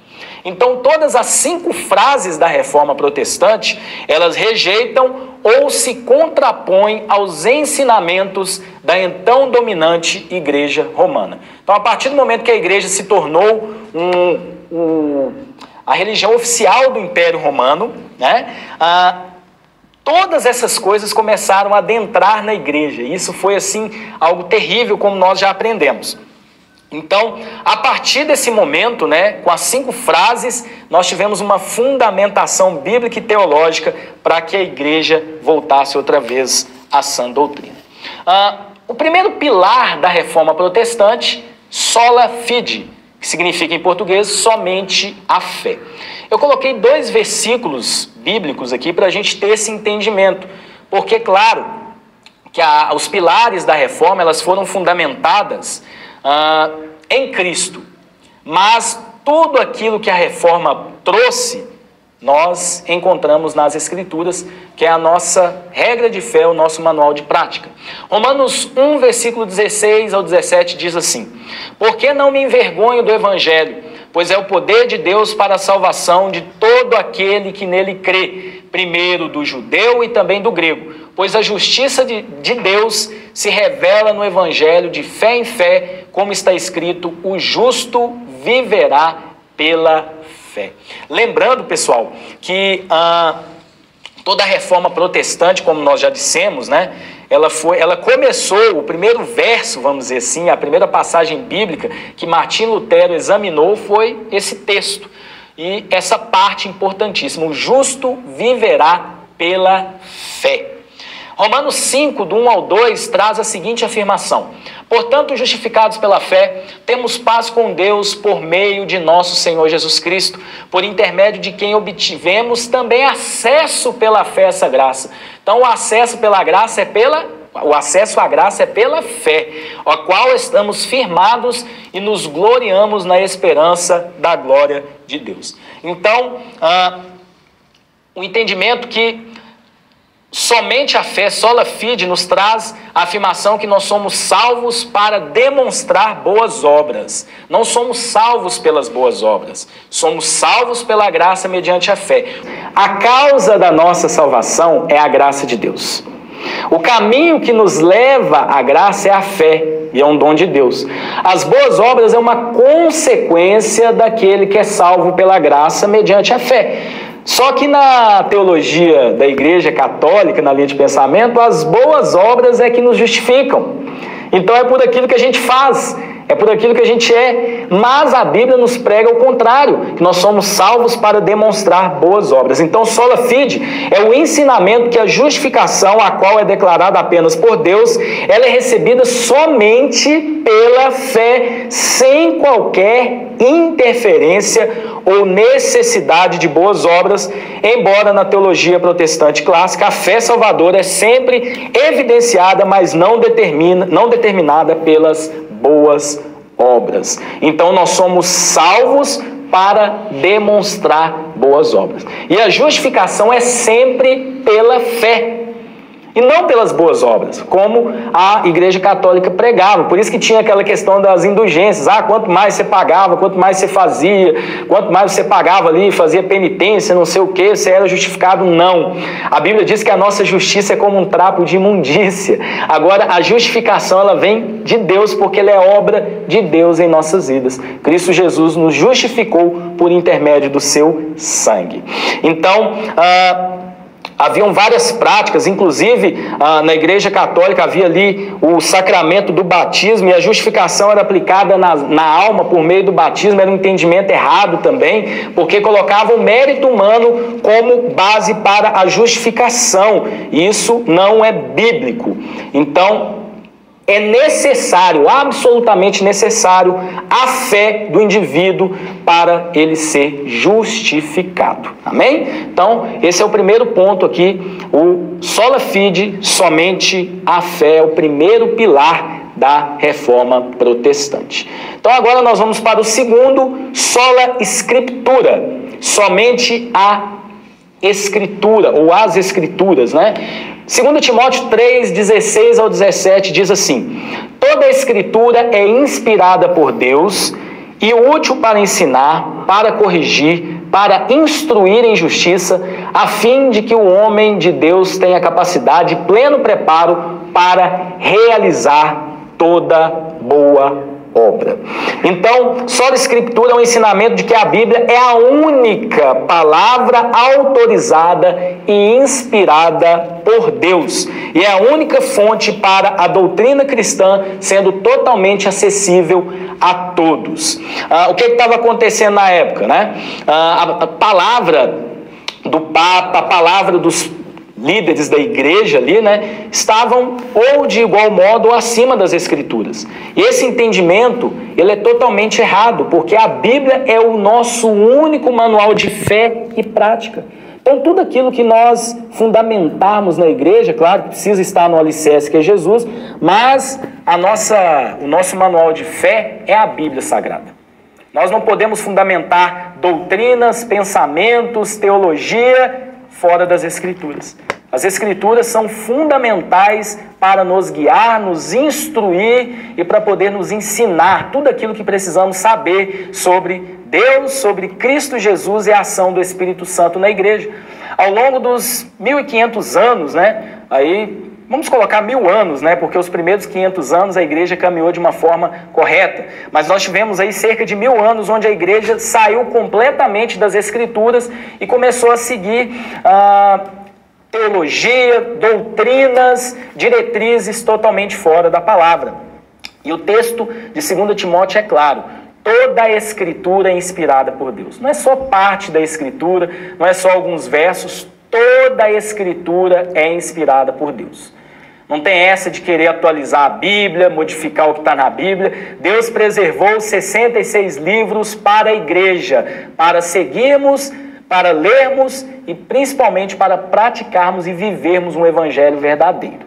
Então, todas as 5 frases da reforma protestante, elas rejeitam ou se contrapõem aos ensinamentos da então dominante igreja romana. Então, a partir do momento que a igreja se tornou a religião oficial do Império Romano, né, todas essas coisas começaram a adentrar na igreja. Isso foi, assim, algo terrível, como nós já aprendemos. Então, a partir desse momento, né, com as 5 frases, nós tivemos uma fundamentação bíblica e teológica para que a igreja voltasse outra vez à sã doutrina. O primeiro pilar da reforma protestante, sola fide, que significa em português somente a fé. Eu coloquei 2 versículos bíblicos aqui para a gente ter esse entendimento, porque, claro, que os pilares da reforma elas foram fundamentadas em Cristo, mas tudo aquilo que a reforma trouxe, nós encontramos nas Escrituras, que é a nossa regra de fé, o nosso manual de prática. Romanos 1, versículo 16 ao 17 diz assim: porque não me envergonho do Evangelho, pois é o poder de Deus para a salvação de todo aquele que nele crê, primeiro do judeu e também do grego, pois a justiça de Deus se revela no Evangelho de fé em fé, como está escrito, o justo viverá pela fé. Lembrando, pessoal, que toda a reforma protestante, como nós já dissemos, né, ela começou, o primeiro verso, vamos dizer assim, a primeira passagem bíblica que Martim Lutero examinou foi esse texto. E essa parte importantíssima, o justo viverá pela fé. Romanos 5, do 1 ao 2, traz a seguinte afirmação: portanto, justificados pela fé, temos paz com Deus por meio de nosso Senhor Jesus Cristo, por intermédio de quem obtivemos também acesso pela fé a essa graça. Então, o acesso pela graça o acesso à graça é pela fé, a qual estamos firmados e nos gloriamos na esperança da glória de Deus. Então, o entendimento que somente a fé, sola fide, nos traz a afirmação que nós somos salvos para demonstrar boas obras. Não somos salvos pelas boas obras, somos salvos pela graça mediante a fé. A causa da nossa salvação é a graça de Deus. O caminho que nos leva à graça é a fé, e é um dom de Deus. As boas obras é uma consequência daquele que é salvo pela graça mediante a fé. Só que na teologia da Igreja Católica, na linha de pensamento, as boas obras é que nos justificam. Então é por aquilo que a gente faz, é por aquilo que a gente é. Mas a Bíblia nos prega o contrário, que nós somos salvos para demonstrar boas obras. Então sola fide é o ensinamento que a justificação, a qual é declarada apenas por Deus, ela é recebida somente pela fé, sem qualquer interferência ou necessidade de boas obras, embora na teologia protestante clássica a fé salvadora é sempre evidenciada, mas não determinada pelas boas obras. Então nós somos salvos para demonstrar boas obras. E a justificação é sempre pela fé e não pelas boas obras, como a Igreja Católica pregava. Por isso que tinha aquela questão das indulgências. Quanto mais você pagava, quanto mais você fazia, quanto mais você pagava ali, fazia penitência, não sei o que, você era justificado. Não. A Bíblia diz que a nossa justiça é como um trapo de imundícia. Agora, a justificação, ela vem de Deus, porque ela é obra de Deus em nossas vidas. Cristo Jesus nos justificou por intermédio do seu sangue. Então, haviam várias práticas, inclusive na Igreja Católica havia ali o sacramento do batismo, e a justificação era aplicada na alma por meio do batismo. Era um entendimento errado também, porque colocava o mérito humano como base para a justificação. Isso não é bíblico. Então, é necessário, absolutamente necessário, a fé do indivíduo para ele ser justificado. Amém? Então, esse é o primeiro ponto aqui, o sola fide, somente a fé, é o primeiro pilar da reforma protestante. Então, agora nós vamos para o segundo, sola scriptura, somente a escritura, ou as escrituras, né? 2 Timóteo 3, 16 ao 17 diz assim: toda a escritura é inspirada por Deus e útil para ensinar, para corrigir, para instruir em justiça, a fim de que o homem de Deus tenha capacidade e pleno preparo para realizar toda boa obra. Então, sola escritura é um ensinamento de que a Bíblia é a única palavra autorizada e inspirada por Deus. E é a única fonte para a doutrina cristã, sendo totalmente acessível a todos. O que estava acontecendo na época, né? A palavra do Papa, a palavra dos líderes da igreja ali, né, estavam ou de igual modo ou acima das escrituras. E esse entendimento, ele é totalmente errado, porque a Bíblia é o nosso único manual de fé e prática. Então, tudo aquilo que nós fundamentarmos na igreja, claro que precisa estar no alicerce que é Jesus, mas o nosso manual de fé é a Bíblia Sagrada. Nós não podemos fundamentar doutrinas, pensamentos, teologia fora das Escrituras. As Escrituras são fundamentais para nos guiar, nos instruir e para poder nos ensinar tudo aquilo que precisamos saber sobre Deus, sobre Cristo Jesus e a ação do Espírito Santo na igreja. Ao longo dos 1500 anos, né, aí vamos colocar 1000 anos, né, porque os primeiros 500 anos a igreja caminhou de uma forma correta, mas nós tivemos aí cerca de 1000 anos onde a igreja saiu completamente das Escrituras e começou a seguir teologia, doutrinas, diretrizes totalmente fora da palavra. E o texto de 2 Timóteo é claro: toda a Escritura é inspirada por Deus. Não é só parte da Escritura, não é só alguns versos, toda a Escritura é inspirada por Deus. Não tem essa de querer atualizar a Bíblia, modificar o que está na Bíblia. Deus preservou 66 livros para a igreja, para seguirmos, para lermos e principalmente para praticarmos e vivermos um evangelho verdadeiro.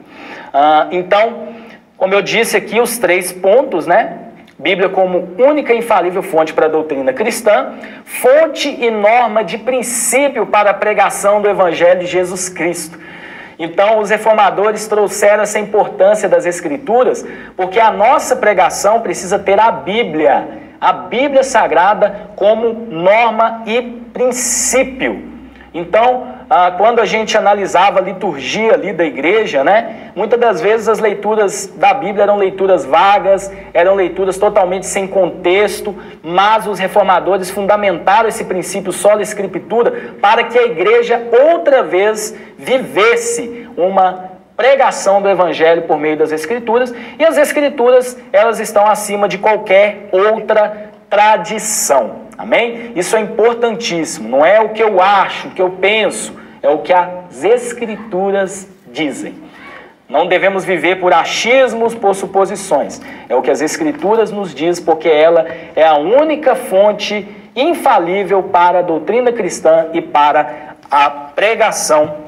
Então, como eu disse aqui, os 3 pontos, né? Bíblia como única e infalível fonte para a doutrina cristã, fonte e norma de princípio para a pregação do evangelho de Jesus Cristo. Então, os reformadores trouxeram essa importância das Escrituras, porque a nossa pregação precisa ter a Bíblia Sagrada como norma e princípio. Então, quando a gente analisava a liturgia ali da igreja, né, muitas das vezes as leituras da Bíblia eram leituras vagas, eram leituras totalmente sem contexto, mas os reformadores fundamentaram esse princípio sola escritura para que a igreja outra vez vivesse uma pregação do evangelho por meio das Escrituras, e as Escrituras, elas estão acima de qualquer outra tradição. Amém? Isso é importantíssimo. Não é o que eu acho, o que eu penso, é o que as Escrituras dizem. Não devemos viver por achismos, por suposições. É o que as Escrituras nos diz, porque ela é a única fonte infalível para a doutrina cristã e para a pregação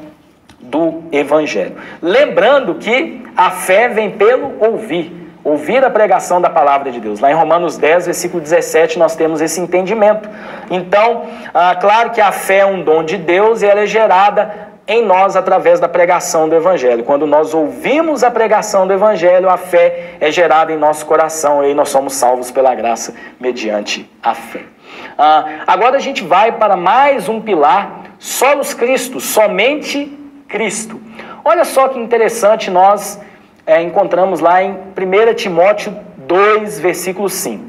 do Evangelho. Lembrando que a fé vem pelo ouvir a pregação da palavra de Deus. Lá em Romanos 10, versículo 17, nós temos esse entendimento. Então, claro que a fé é um dom de Deus e ela é gerada em nós através da pregação do Evangelho. Quando nós ouvimos a pregação do Evangelho, a fé é gerada em nosso coração e aí nós somos salvos pela graça mediante a fé. Agora a gente vai para mais um pilar, solos Cristo, somente Cristo. Olha só que interessante, nós encontramos lá em 1 Timóteo 2, versículo 5.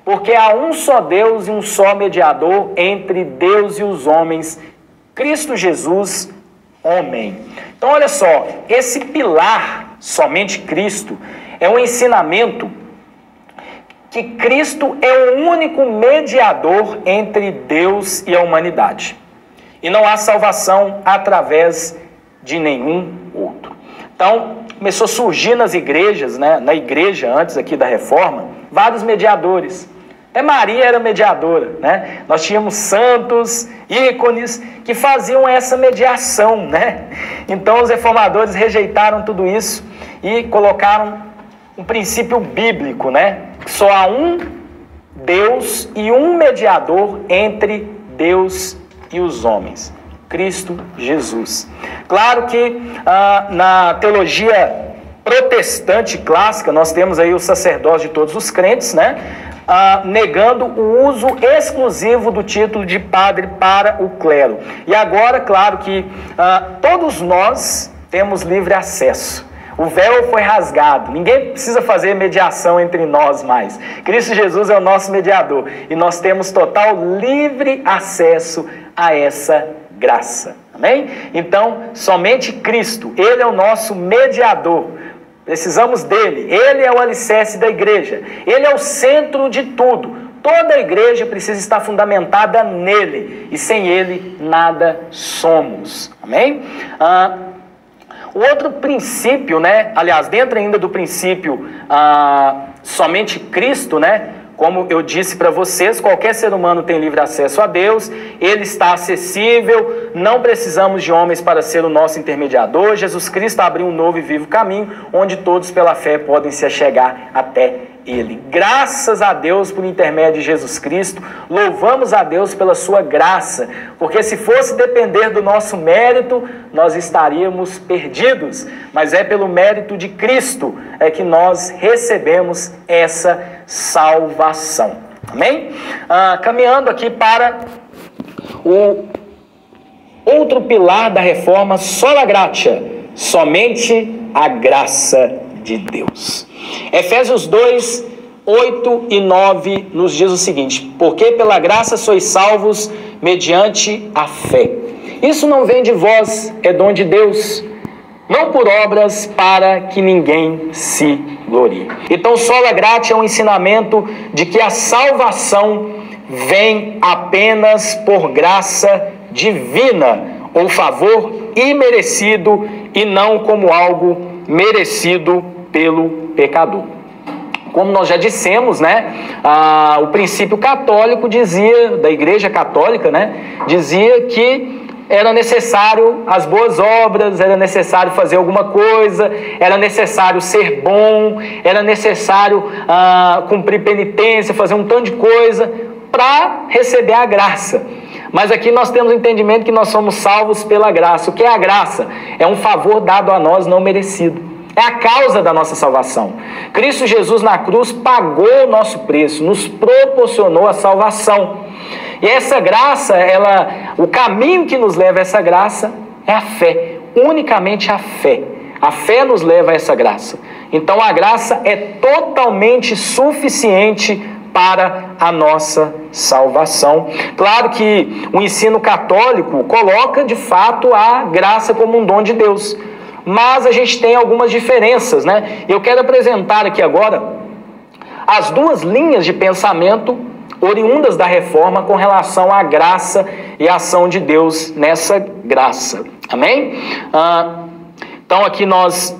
Porque há um só Deus e um só mediador entre Deus e os homens, Cristo Jesus, homem. Então olha só, esse pilar, somente Cristo, é um ensinamento que Cristo é o único mediador entre Deus e a humanidade. E não há salvação através de nenhum outro. Então, começou a surgir nas igrejas, né, na igreja antes aqui da Reforma, vários mediadores. Até Maria era mediadora, né? Nós tínhamos santos, ícones que faziam essa mediação, né? Então os reformadores rejeitaram tudo isso e colocaram um princípio bíblico, né? Só há um Deus e um mediador entre Deus e os homens, Cristo Jesus. Claro que na teologia protestante clássica nós temos aí o sacerdócio de todos os crentes, né? Negando o uso exclusivo do título de padre para o clero. E agora, claro que todos nós temos livre acesso. O véu foi rasgado, ninguém precisa fazer mediação entre nós mais. Cristo Jesus é o nosso mediador e nós temos total livre acesso a essa graça. Amém? Então, somente Cristo, Ele é o nosso mediador. Precisamos dele, ele é o alicerce da igreja, ele é o centro de tudo. Toda a igreja precisa estar fundamentada nele, e sem ele nada somos. Amém? O outro princípio, né? Aliás, dentro ainda do princípio somente Cristo, né? Como eu disse para vocês, qualquer ser humano tem livre acesso a Deus, Ele está acessível, não precisamos de homens para ser o nosso intermediador. Jesus Cristo abriu um novo e vivo caminho, onde todos pela fé podem se achegar até Ele. Graças a Deus por intermédio de Jesus Cristo, louvamos a Deus pela sua graça, porque se fosse depender do nosso mérito, nós estaríamos perdidos, mas é pelo mérito de Cristo é que nós recebemos essa salvação. Amém? Caminhando aqui para o outro pilar da reforma, sola gratia, somente a graça de Deus. Efésios 2, 8 e 9 nos diz o seguinte: porque pela graça sois salvos mediante a fé. Isso não vem de vós, é dom de Deus, não por obras, para que ninguém se glorie. Então, sola gratia é um ensinamento de que a salvação vem apenas por graça divina, ou favor imerecido, e não como algo merecido pelo pecador. Como nós já dissemos, né, o princípio católico dizia, da Igreja Católica, né, dizia que era necessário as boas obras, era necessário fazer alguma coisa, era necessário ser bom, era necessário cumprir penitência, fazer um tanto de coisa para receber a graça. Mas aqui nós temos o entendimento que nós somos salvos pela graça. O que é a graça? É um favor dado a nós não merecido. É a causa da nossa salvação. Cristo Jesus na cruz pagou o nosso preço, nos proporcionou a salvação. E essa graça, o caminho que nos leva a essa graça é a fé, unicamente a fé. A fé nos leva a essa graça. Então a graça é totalmente suficiente para a nossa salvação. Claro que o ensino católico coloca de fato a graça como um dom de Deus, mas a gente tem algumas diferenças, né? Eu quero apresentar aqui agora as duas linhas de pensamento oriundas da reforma com relação à graça e à ação de Deus nessa graça. Amém? Então aqui nós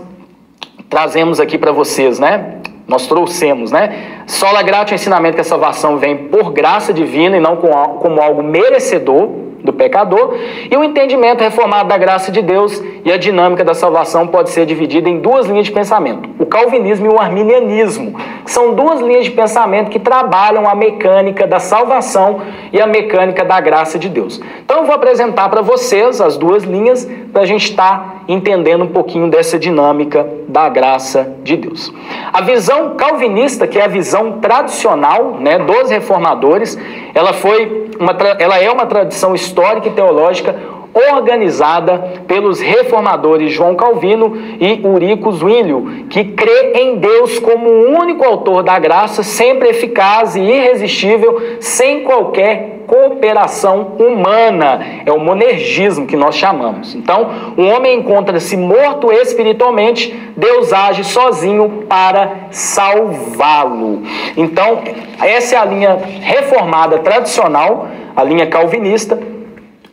trazemos aqui para vocês, né? Nós trouxemos, né? Sola gratia é o ensinamento que a salvação vem por graça divina e não como algo merecedor do pecador, e o entendimento reformado da graça de Deus e a dinâmica da salvação pode ser dividida em duas linhas de pensamento: o calvinismo e o arminianismo, que são duas linhas de pensamento que trabalham a mecânica da salvação e a mecânica da graça de Deus. Então eu vou apresentar para vocês as duas linhas para a gente estar entendendo um pouquinho dessa dinâmica da graça de Deus. A visão calvinista, que é a visão tradicional, né, dos reformadores, ela é uma tradição histórica e teológica organizada pelos reformadores João Calvino e Ulrico Zwinglio, que crê em Deus como o único autor da graça, sempre eficaz e irresistível, sem qualquer cooperação humana. É o monergismo que nós chamamos. Então, o homem encontra-se morto espiritualmente, Deus age sozinho para salvá-lo. Então, essa é a linha reformada tradicional, a linha calvinista,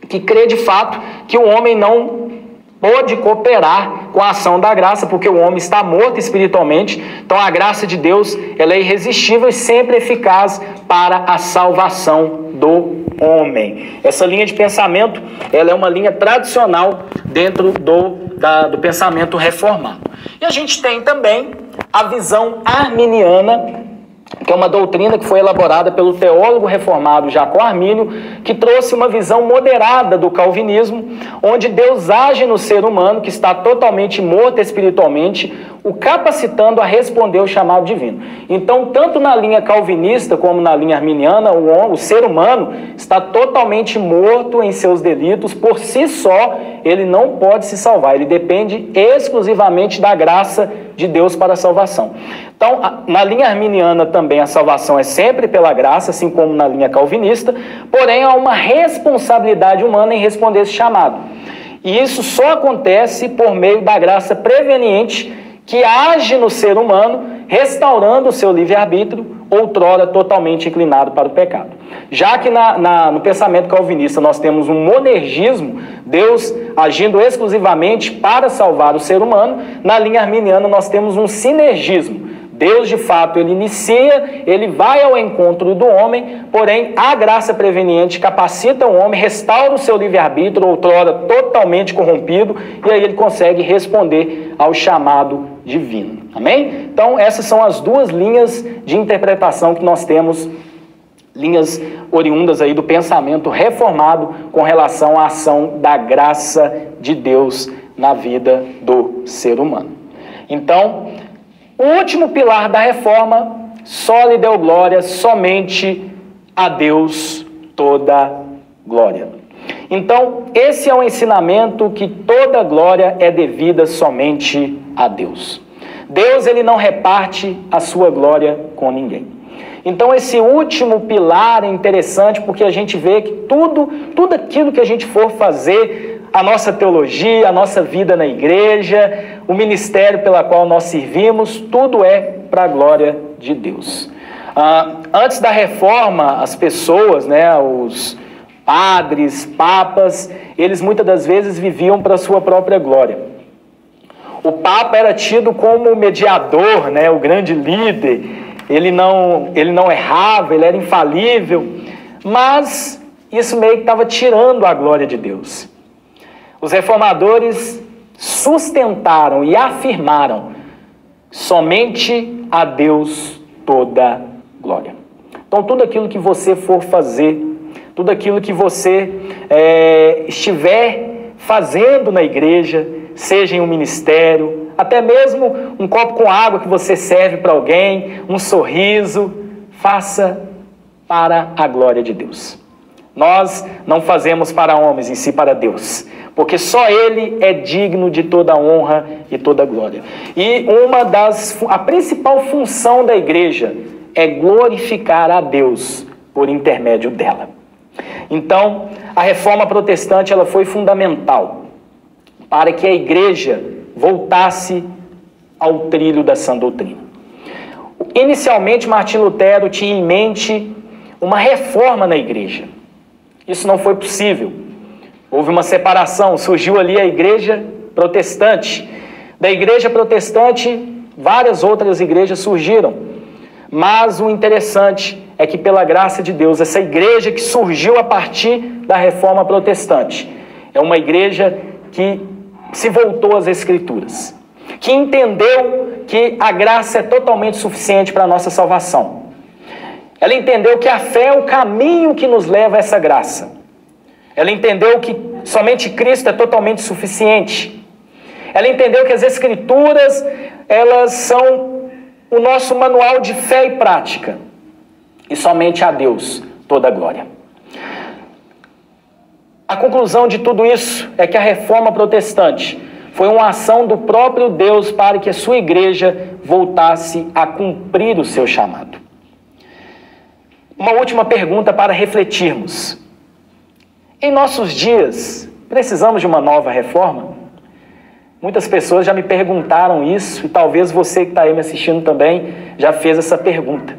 que crê de fato que o homem não pode cooperar com a ação da graça, porque o homem está morto espiritualmente. Então a graça de Deus, ela é irresistível e sempre eficaz para a salvação do homem. Essa linha de pensamento, ela é uma linha tradicional dentro do pensamento reformado. E a gente tem também a visão arminiana, que é uma doutrina que foi elaborada pelo teólogo reformado Jacó Armínio, que trouxe uma visão moderada do calvinismo, onde Deus age no ser humano, que está totalmente morto espiritualmente, o capacitando a responder ao chamado divino. Então, tanto na linha calvinista como na linha arminiana, o ser humano está totalmente morto em seus delitos, por si só, ele não pode se salvar, ele depende exclusivamente da graça de Deus para a salvação. Então, na linha arminiana também a salvação é sempre pela graça, assim como na linha calvinista, porém há uma responsabilidade humana em responder esse chamado. E isso só acontece por meio da graça preveniente que age no ser humano, restaurando o seu livre-arbítrio, outrora totalmente inclinado para o pecado. Já que no pensamento calvinista nós temos um monergismo, Deus agindo exclusivamente para salvar o ser humano, na linha arminiana nós temos um sinergismo. Deus, de fato, ele inicia, ele vai ao encontro do homem, porém, a graça preveniente capacita o homem, restaura o seu livre-arbítrio, outrora totalmente corrompido, e aí ele consegue responder ao chamado divino. Amém? Então, essas são as duas linhas de interpretação que nós temos, linhas oriundas aí do pensamento reformado com relação à ação da graça de Deus na vida do ser humano. Então, o último pilar da reforma, só lhe deu glória, somente a Deus toda glória. Então, esse é um ensinamento que toda glória é devida somente a Deus. Deus, ele não reparte a sua glória com ninguém. Então, esse último pilar é interessante porque a gente vê que tudo aquilo que a gente for fazer, a nossa teologia, a nossa vida na igreja, o ministério pela qual nós servimos, tudo é para a glória de Deus. Antes da reforma, as pessoas, os padres, papas, eles muitas das vezes viviam para a sua própria glória. O papa era tido como o mediador, o grande líder, ele não errava, ele era infalível, mas isso meio que estava tirando a glória de Deus. Os reformadores sustentaram e afirmaram somente a Deus toda glória. Então, tudo aquilo que você for fazer, tudo aquilo que você estiver fazendo na igreja, seja em um ministério, até mesmo um copo com água que você serve para alguém, um sorriso, faça para a glória de Deus. Nós não fazemos para homens, em si para Deus, porque só Ele é digno de toda honra e toda glória. E a principal função da igreja é glorificar a Deus por intermédio dela. Então, a reforma protestante ela foi fundamental para que a igreja voltasse ao trilho da sã doutrina. Inicialmente, Martim Lutero tinha em mente uma reforma na igreja. Isso não foi possível. Houve uma separação, surgiu ali a igreja protestante. Da igreja protestante, várias outras igrejas surgiram. Mas o interessante é que, pela graça de Deus, essa igreja que surgiu a partir da reforma protestante é uma igreja que se voltou às Escrituras, que entendeu que a graça é totalmente suficiente para a nossa salvação. Ela entendeu que a fé é o caminho que nos leva a essa graça. Ela entendeu que somente Cristo é totalmente suficiente. Ela entendeu que as Escrituras, elas são o nosso manual de fé e prática. E somente a Deus toda a glória. A conclusão de tudo isso é que a reforma protestante foi uma ação do próprio Deus para que a sua igreja voltasse a cumprir o seu chamado. Uma última pergunta para refletirmos. Em nossos dias, precisamos de uma nova reforma? Muitas pessoas já me perguntaram isso, e talvez você que está aí me assistindo também já fez essa pergunta.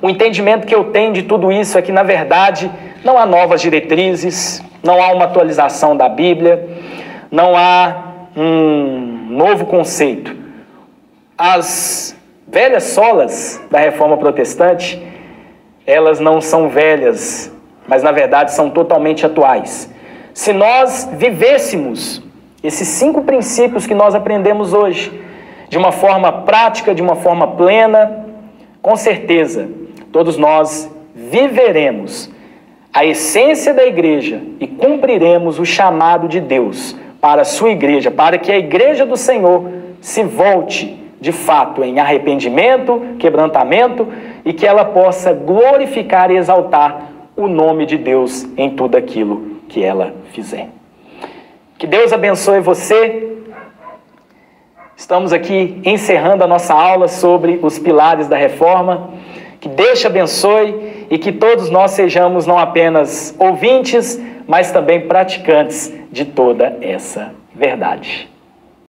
O entendimento que eu tenho de tudo isso é que, na verdade, não há novas diretrizes, não há uma atualização da Bíblia, não há um novo conceito. As velhas solas da Reforma Protestante, elas não são velhas, mas na verdade são totalmente atuais. Se nós vivêssemos esses 5 princípios que nós aprendemos hoje, de uma forma prática, de uma forma plena, com certeza, todos nós viveremos a essência da igreja e cumpriremos o chamado de Deus para a sua igreja, para que a igreja do Senhor se volte de fato em arrependimento, quebrantamento, e que ela possa glorificar e exaltar o nome de Deus em tudo aquilo que ela fizer. Que Deus abençoe você. Estamos aqui encerrando a nossa aula sobre os pilares da reforma. Que Deus te abençoe e que todos nós sejamos não apenas ouvintes, mas também praticantes de toda essa verdade.